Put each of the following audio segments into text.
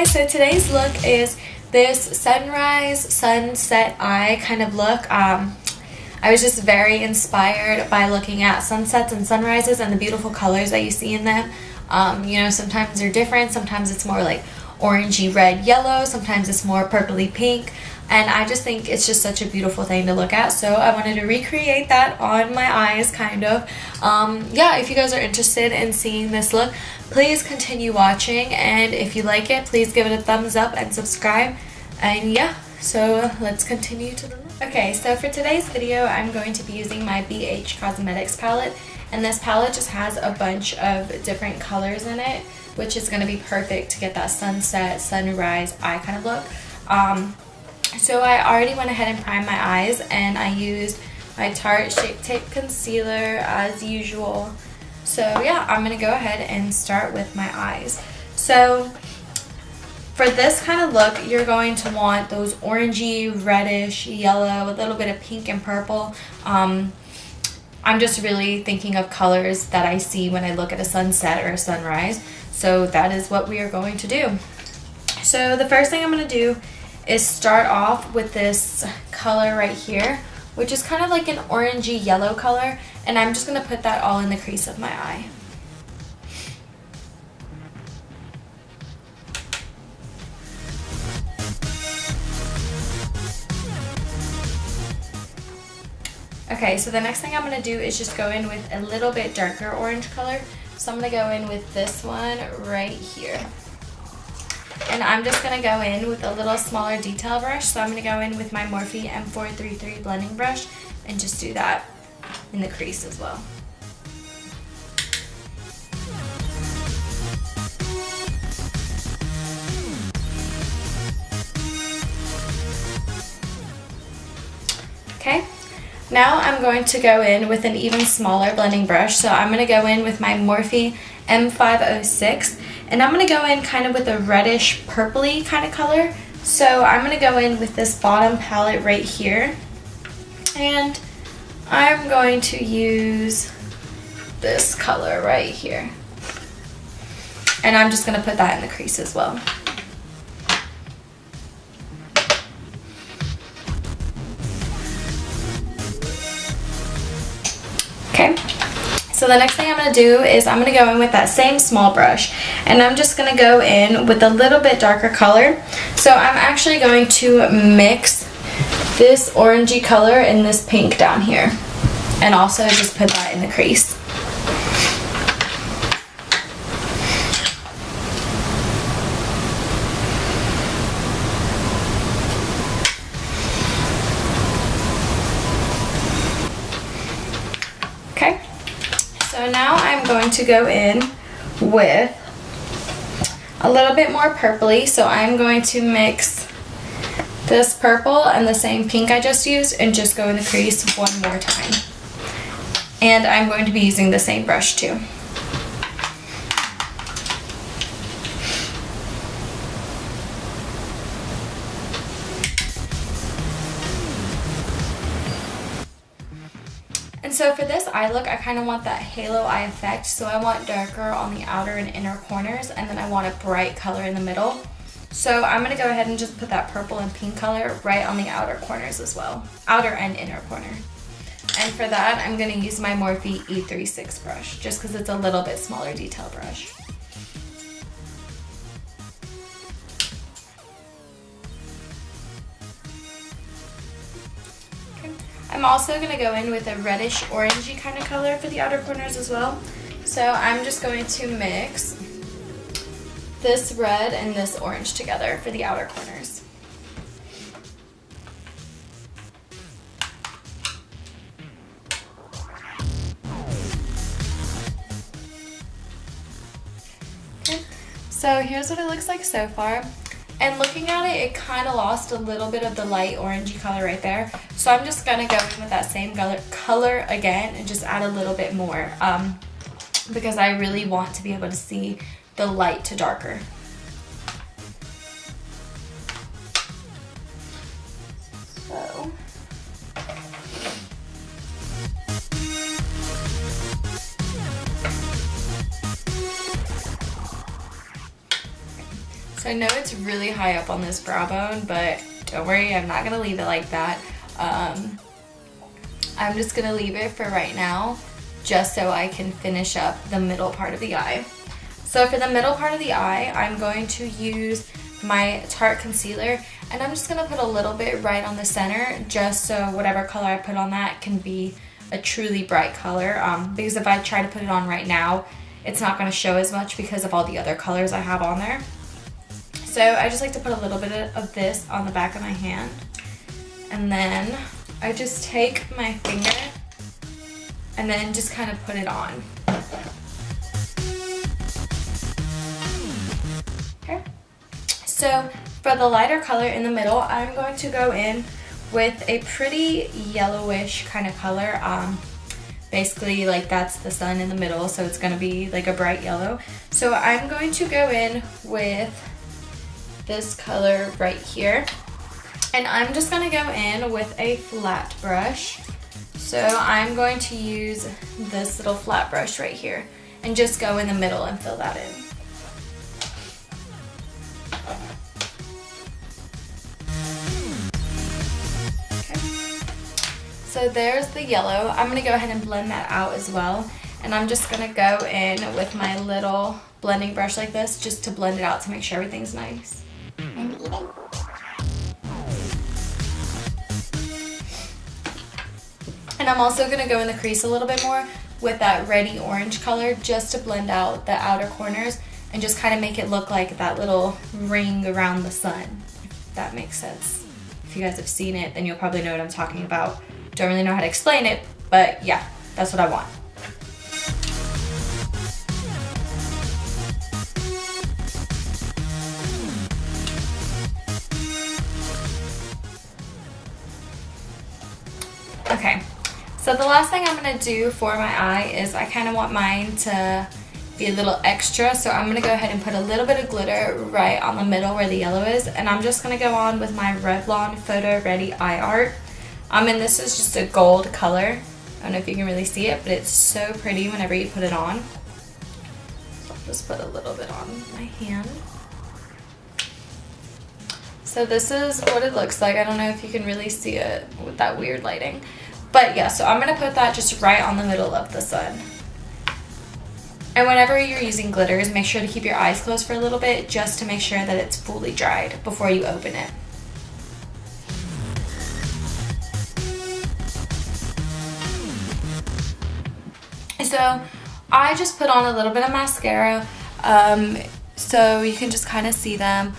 guys, so today's look is this sunrise sunset eye kind of look. I was just very inspired by looking at sunsets and sunrises and the beautiful colors that you see in them. You know, sometimes they're different, sometimes it's more like orangey red yellow, sometimes it's more purpley pink, and I just think it's just such a beautiful thing to look at, so I wanted to recreate that on my eyes kind of. Yeah, if you guys are interested in seeing this look, please continue watching, and if you like it, please give it a thumbs up and subscribe. And yeah, so let's continue to the look. Okay, so for today's video, I'm going to be using my BH Cosmetics palette, and this palette just has a bunch of different colors in it, which is going to be perfect to get that sunset, sunrise eye kind of look. So I already went ahead and primed my eyes, and I used my Tarte Shape Tape Concealer as usual. So yeah, I'm going to go ahead and start with my eyes. So for this kind of look, you're going to want those orangey, reddish, yellow, a little bit of pink and purple. I'm just really thinking of colors that I see when I look at a sunset or a sunrise. So that is what we are going to do. So the first thing I'm going to do is start off with this color right here, which is kind of like an orangey yellow color, and I'm just going to put that all in the crease of my eye. Okay, so the next thing I'm going to do is just go in with a little bit darker orange color. So I'm going to go in with this one right here. And I'm just going to go in with a little smaller detail brush. So I'm going to go in with my Morphe M433 blending brush and just do that in the crease as well. Okay. Now I'm going to go in with an even smaller blending brush. So I'm going to go in with my Morphe M506, and I'm going to go in kind of with a reddish purpley kind of color. So I'm going to go in with this bottom palette right here, and I'm going to use this color right here, and I'm just going to put that in the crease as well. Okay, so the next thing I'm going to do is I'm going to go in with that same small brush, and I'm just going to go in with a little bit darker color. So I'm actually going to mix this orangey color and this pink down here, and also just put that in the crease. Okay, so now I'm going to go in with a little bit more purpley. So I'm going to mix this purple and the same pink I just used and just go in the crease one more time. And I'm going to be using the same brush too. And so for this eye look, I kind of want that halo eye effect. So I want darker on the outer and inner corners, and then I want a bright color in the middle. So I'm going to go ahead and just put that purple and pink color right on the outer corners as well. Outer and inner corner. And for that, I'm going to use my Morphe E36 brush, just because it's a little bit smaller detail brush. I'm also going to go in with a reddish orangey kind of color for the outer corners as well. So I'm just going to mix this red and this orange together for the outer corners. Okay. So here's what it looks like so far. And looking at it, it kind of lost a little bit of the light orangey color right there. So I'm just going to go in with that same color again and just add a little bit more because I really want to be able to see the light to darker. So So I know it's really high up on this brow bone, but don't worry, I'm not gonna leave it like that. I'm just gonna leave it for right now, just so I can finish up the middle part of the eye. So for the middle part of the eye, I'm going to use my Tarte concealer, and I'm just gonna put a little bit right on the center, just so whatever color I put on that can be a truly bright color, because if I try to put it on right now, it's not gonna show as much because of all the other colors I have on there. So I just like to put a little bit of this on the back of my hand, and then I just take my finger and then just kind of put it on. Okay. So for the lighter color in the middle, I'm going to go in with a pretty yellowish kind of color. Basically, like, that's the sun in the middle, so it's going to be like a bright yellow. So I'm going to go in with this color right here, and I'm just going to go in with a flat brush. So I'm going to use this little flat brush right here and just go in the middle and fill that in. So there's the yellow. I'm going to go ahead and blend that out as well. And I'm just going to go in with my little blending brush like this, just to blend it out to make sure everything's nice and even. And I'm also going to go in the crease a little bit more with that reddy orange color, just to blend out the outer corners and just kind of make it look like that little ring around the sun, if that makes sense. If you guys have seen it, then you'll probably know what I'm talking about. Don't really know how to explain it, but yeah, that's what I want. Okay, so the last thing I'm going to do for my eye is I kind of want mine to be a little extra, so I'm going to go ahead and put a little bit of glitter right on the middle where the yellow is, and I'm just going to go on with my Revlon Photo Ready Eye Art. And this is just a gold color. I don't know if you can really see it, but it's so pretty whenever you put it on. So I'll just put a little bit on my hand. So this is what it looks like. I don't know if you can really see it with that weird lighting. But yeah, so I'm going to put that just right on the middle of the sun. And whenever you're using glitters, make sure to keep your eyes closed for a little bit, just to make sure that it's fully dried before you open it. So I just put on a little bit of mascara, so you can just kind of see them.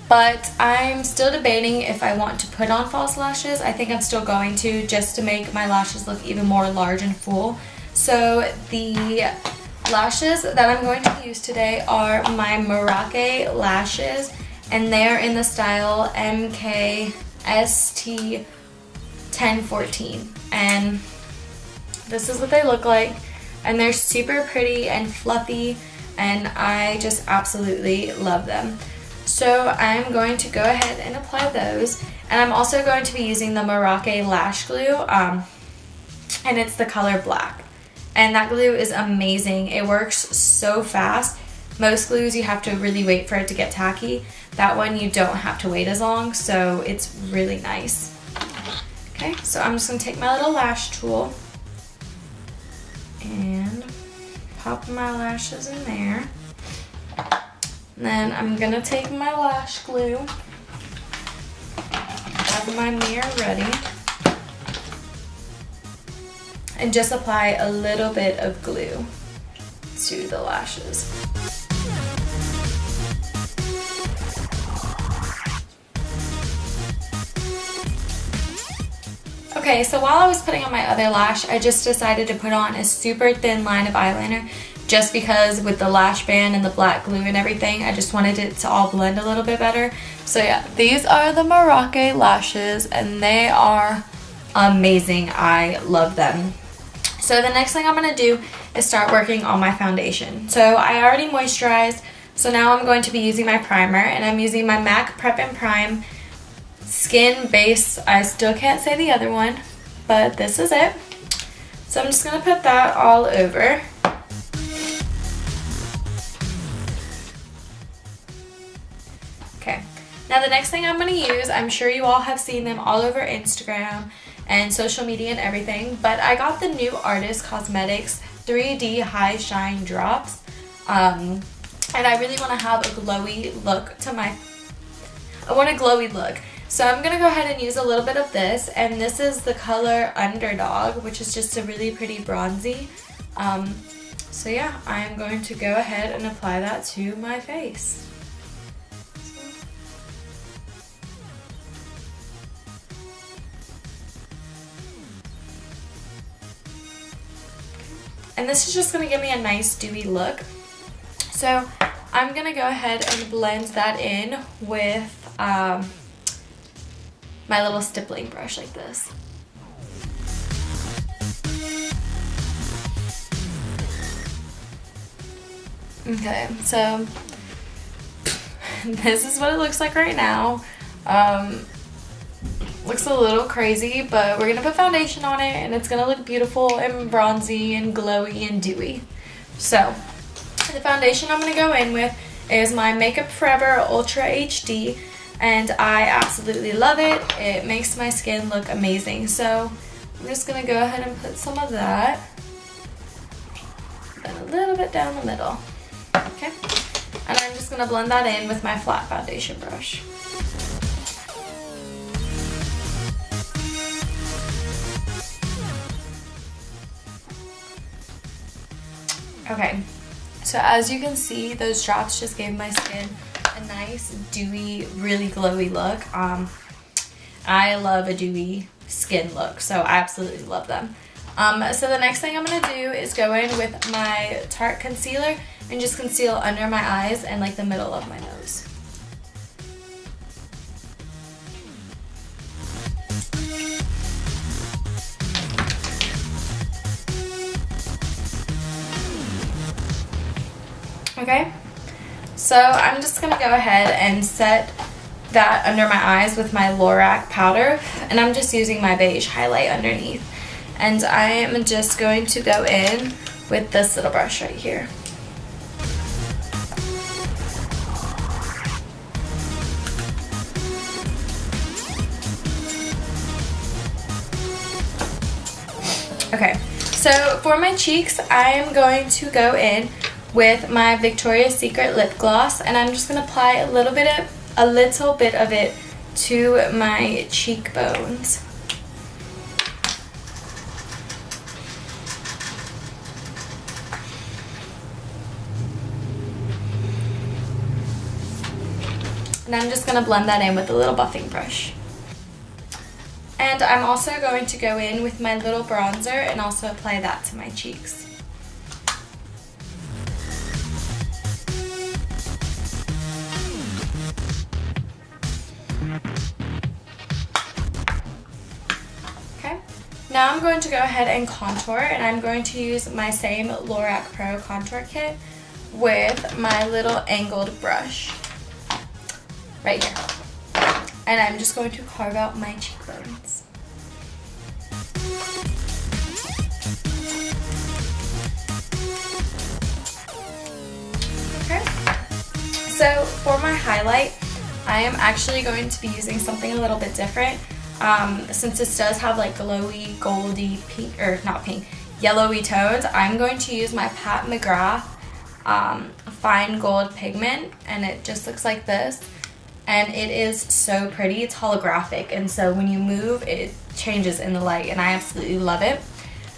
But I'm still debating if I want to put on false lashes. I think I'm still going to, just to make my lashes look even more large and full. So the lashes that I'm going to use today are my Merake lashes, and they're in the style MKST1014. And this is what they look like. And they're super pretty and fluffy, and I just absolutely love them. So I'm going to go ahead and apply those, and I'm also going to be using the Merake lash glue, and it's the color black. And that glue is amazing. It works so fast. Most glues you have to really wait for it to get tacky. That one you don't have to wait as long, so it's really nice. Okay, so I'm just going to take my little lash tool and pop my lashes in there. And then I'm going to take my lash glue, have my mirror ready, and just apply a little bit of glue to the lashes. Okay, so while I was putting on my other lash, I just decided to put on a super thin line of eyeliner, just because with the lash band and the black glue and everything, I just wanted it to all blend a little bit better. So yeah, these are the Merake lashes, and they are amazing. I love them. So the next thing I'm going to do is start working on my foundation. So I already moisturized, so now I'm going to be using my primer, and I'm using my MAC Prep and Prime Skin Base. I still can't say the other one, but this is it. So I'm just going to put that all over. Okay, now the next thing I'm going to use, I'm sure you all have seen them all over Instagram and social media and everything, but I got the new Artist Cosmetics 3D High Shine Drops, and I really want to have a glowy look to I want a glowy look. So I'm going to go ahead and use a little bit of this, and this is the color Underdog, which is just a really pretty bronzy. So yeah, I'm going to go ahead and apply that to my face. And this is just going to give me a nice dewy look. So I'm going to go ahead and blend that in with my little stippling brush like this. Okay, so this is what it looks like right now. Looks a little crazy, but we're gonna put foundation on it and it's gonna look beautiful and bronzy and glowy and dewy. So the foundation I'm gonna go in with is my Makeup Forever Ultra HD, and I absolutely love it. It makes my skin look amazing. So I'm just gonna go ahead and put some of that and a little bit down the middle. Okay, and I'm just gonna blend that in with my flat foundation brush. Okay, so as you can see, those drops just gave my skin a nice, dewy, really glowy look. I love a dewy skin look, so I absolutely love them. So the next thing I'm going to do is go in with my Tarte concealer and just conceal under my eyes and like the middle of my nose. Okay, so I'm just going to go ahead and set that under my eyes with my Lorac powder, and I'm just using my beige highlight underneath. And I am just going to go in with this little brush right here. Okay, so for my cheeks, I am going to go in with my Victoria's Secret lip gloss, and I'm just going to apply a little bit of it to my cheekbones. And I'm just going to blend that in with a little buffing brush. And I'm also going to go in with my little bronzer and also apply that to my cheeks. Okay, now I'm going to go ahead and contour, and I'm going to use my same Lorac Pro contour kit with my little angled brush right here. And I'm just going to carve out my cheekbones. Okay, so for my highlight, I am actually going to be using something a little bit different. Since this does have like glowy, goldy, pink, or not pink, yellowy tones, I'm going to use my Pat McGrath Fine Gold Pigment, and it just looks like this. And it is so pretty. It's holographic, and so when you move, it changes in the light, and I absolutely love it.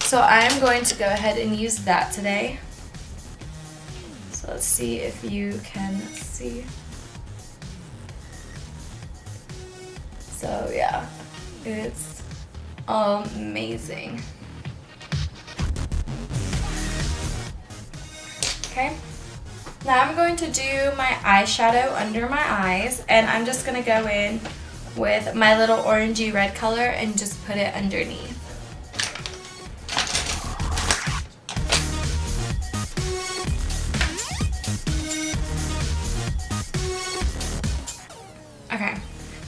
So I'm going to go ahead and use that today. So let's see if you can see. So yeah, it's amazing. Okay. Now I'm going to do my eyeshadow under my eyes, and I'm just going to go in with my little orangey red color and just put it underneath. Okay,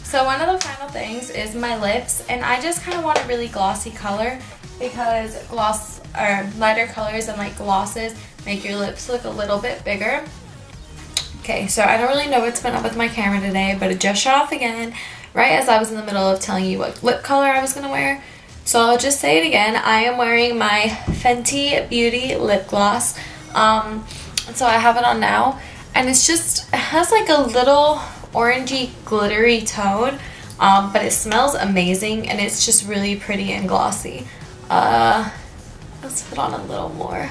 so one of the final things is my lips, and I just kind of want a really glossy color because lighter colors and like glosses make your lips look a little bit bigger. Okay, so I don't really know what's been up with my camera today, but it just shut off again right as I was in the middle of telling you what lip color I was going to wear. So I'll just say it again. I am wearing my Fenty Beauty lip gloss. So I have it on now, and it has like a little orangey glittery tone, but it smells amazing, and it's just really pretty and glossy. Let's put on a little more.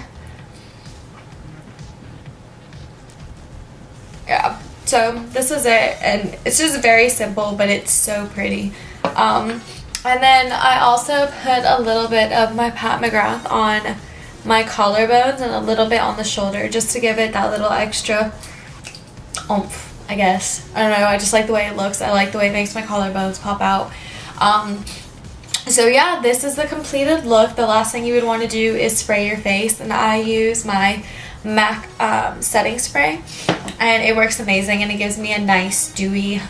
Yeah, so this is it, and it's just very simple, but it's so pretty. And then I also put a little bit of my Pat McGrath on my collarbones and a little bit on the shoulder, just to give it that little extra oomph, I guess. I don't know, I just like the way it looks. I like the way it makes my collarbones pop out. So yeah, this is the completed look. The last thing you would want to do is spray your face, and I use my MAC setting spray, and it works amazing, and it gives me a nice dewy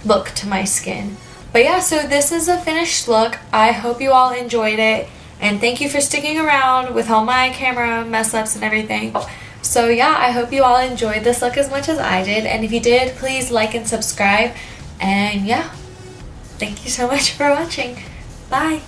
look to my skin. But yeah, so this is a finished look. I hope you all enjoyed it, and thank you for sticking around with all my camera mess ups and everything. So yeah, I hope you all enjoyed this look as much as I did, and if you did, please like and subscribe. And yeah, thank you so much for watching. Bye.